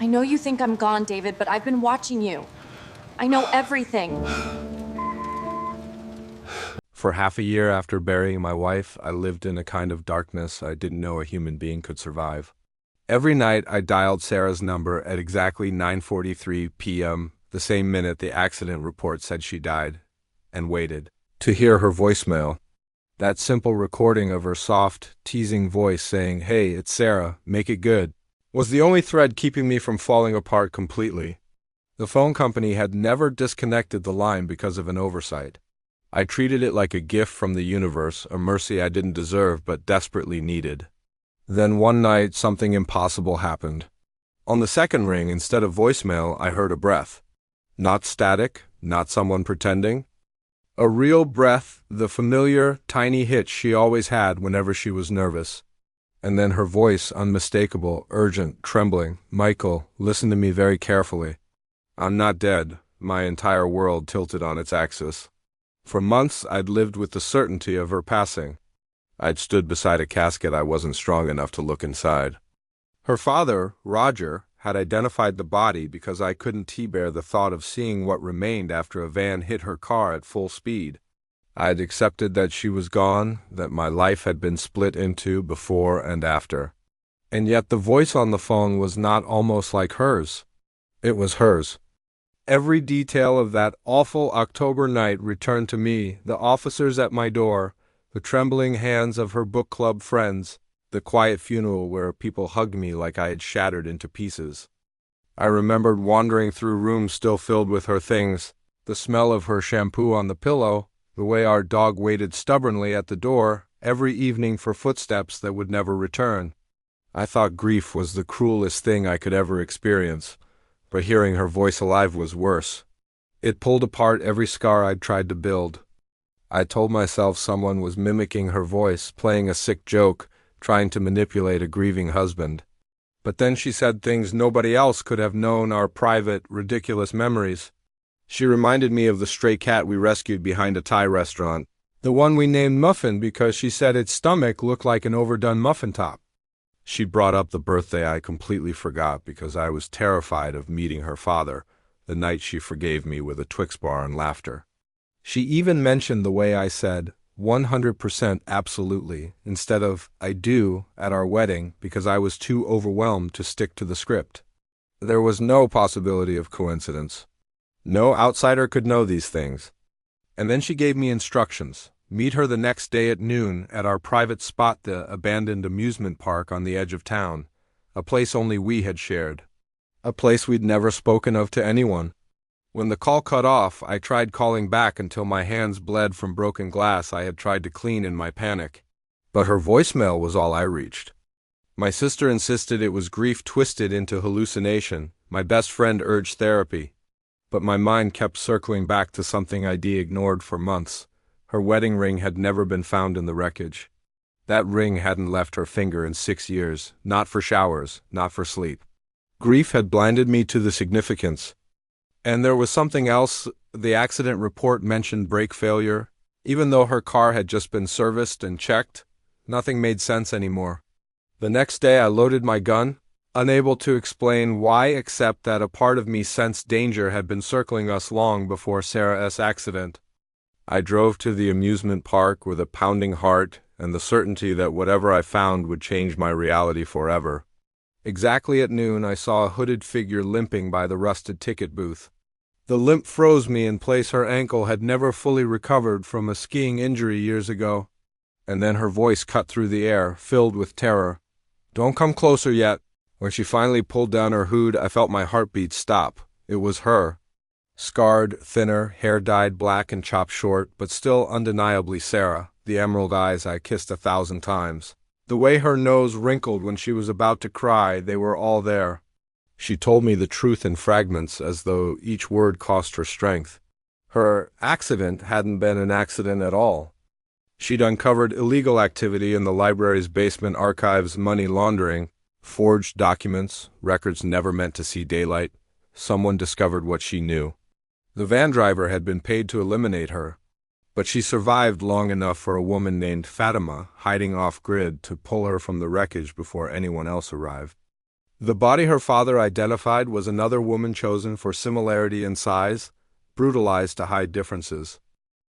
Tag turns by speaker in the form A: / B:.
A: I know you think I'm gone, David, but I've been watching you. I know everything.
B: For half a year after burying my wife, I lived in a kind of darkness I didn't know a human being could survive. Every night, I dialed Sarah's number at exactly 9:43 p.m., the same minute the accident report said she died, and waited to hear her voicemail. That simple recording of her soft, teasing voice saying, "Hey, it's Sarah, make it good," was the only thread keeping me from falling apart completely. The phone company had never disconnected the line because of an oversight. I treated it like a gift from the universe, a mercy I didn't deserve but desperately needed. Then one night, something impossible happened. On the second ring, instead of voicemail, I heard a breath. Not static, not someone pretending. A real breath, the familiar, tiny hitch she always had whenever she was nervous. And then her voice, unmistakable, urgent, trembling. "Michael, listen to me very carefully. I'm not dead." My entire world tilted on its axis. For months, I'd lived with the certainty of her passing. I'd stood beside a casket I wasn't strong enough to look inside. Her father, Roger, had identified the body because I couldn't bear the thought of seeing what remained after a van hit her car at full speed. I'd accepted that she was gone, that my life had been split into before and after. And yet the voice on the phone was not almost like hers. It was hers. Every detail of that awful October night returned to me, the officers at my door, the trembling hands of her book club friends, the quiet funeral where people hugged me like I had shattered into pieces. I remembered wandering through rooms still filled with her things, the smell of her shampoo on the pillow, the way our dog waited stubbornly at the door every evening for footsteps that would never return. I thought grief was the cruelest thing I could ever experience. But hearing her voice alive was worse. It pulled apart every scar I'd tried to build. I told myself someone was mimicking her voice, playing a sick joke, trying to manipulate a grieving husband. But then she said things nobody else could have known, our private, ridiculous memories. She reminded me of the stray cat we rescued behind a Thai restaurant, the one we named Muffin because she said its stomach looked like an overdone muffin top. She brought up the birthday I completely forgot because I was terrified of meeting her father, the night she forgave me with a Twix bar and laughter. She even mentioned the way I said 100% absolutely instead of "I do" at our wedding because I was too overwhelmed to stick to the script. There was no possibility of coincidence. No outsider could know these things. And then she gave me instructions. Meet her the next day at noon at our private spot, the abandoned amusement park on the edge of town, a place only we had shared, a place we'd never spoken of to anyone. When the call cut off, I tried calling back until my hands bled from broken glass I had tried to clean in my panic. But her voicemail was all I reached. My sister insisted it was grief twisted into hallucination. My best friend urged therapy. But my mind kept circling back to something I'd ignored for months. Her wedding ring had never been found in the wreckage. That ring hadn't left her finger in 6 years, not for showers, not for sleep. Grief had blinded me to the significance. And there was something else. The accident report mentioned brake failure. Even though her car had just been serviced and checked, nothing made sense anymore. The next day I loaded my gun, unable to explain why except that a part of me sensed danger had been circling us long before Sarah's accident. I drove to the amusement park with a pounding heart and the certainty that whatever I found would change my reality forever. Exactly at noon, I saw a hooded figure limping by the rusted ticket booth. The limp froze me in place. Her ankle had never fully recovered from a skiing injury years ago. And then her voice cut through the air, filled with terror. "Don't come closer yet." When she finally pulled down her hood, I felt my heartbeat stop. It was her. Scarred, thinner, hair dyed black and chopped short, but still undeniably Sarah, the emerald eyes I kissed 1,000 times. The way her nose wrinkled when she was about to cry, they were all there. She told me the truth in fragments as though each word cost her strength. Her accident hadn't been an accident at all. She'd uncovered illegal activity in the library's basement archives, money laundering, forged documents, records never meant to see daylight. Someone discovered what she knew. The van driver had been paid to eliminate her, but she survived long enough for a woman named Fatima, hiding off-grid, to pull her from the wreckage before anyone else arrived. The body her father identified was another woman chosen for similarity in size, brutalized to hide differences.